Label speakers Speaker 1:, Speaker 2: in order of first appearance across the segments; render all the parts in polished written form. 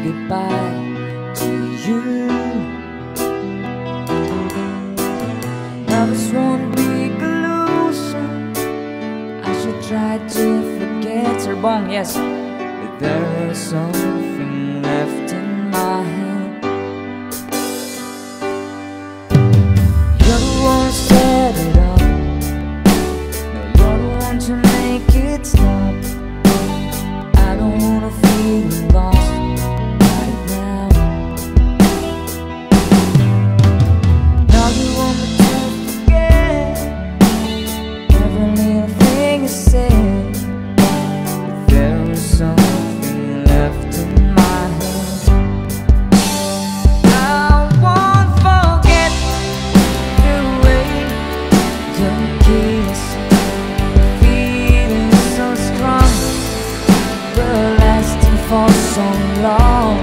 Speaker 1: goodbye to you. Love is one big illusion. I should try to forget her bong, yes, but there is something left in my hand. You're the one who set it up. No, you're the one to make it stop. I don't wanna feel lost right now. Now you want me to forget every little thing you said, but there is something left in my head. I won't forget the way you kiss, feeling so strong, but lasting for so long.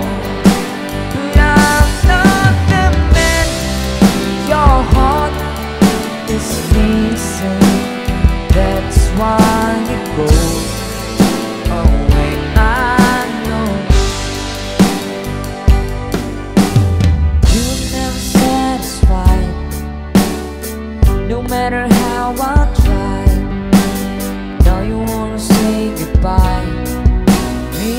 Speaker 1: But I'm not the man your heart is missing. That's why you go away. I know you're never satisfied, no matter how I try. Now you wanna say goodbye to me.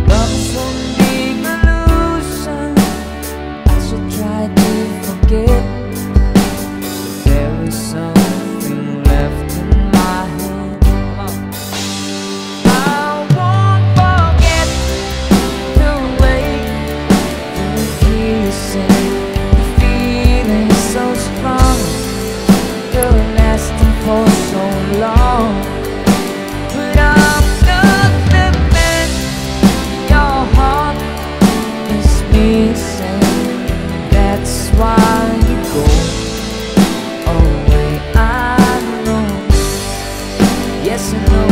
Speaker 1: Love is one big illusion. I should try to forget, but there is something left in my head. I won't forget the way you kissing, the feeling so strong, you're lasting for so long. But I'm not the man your heart is missing. That's why you go away. I know, yes I know.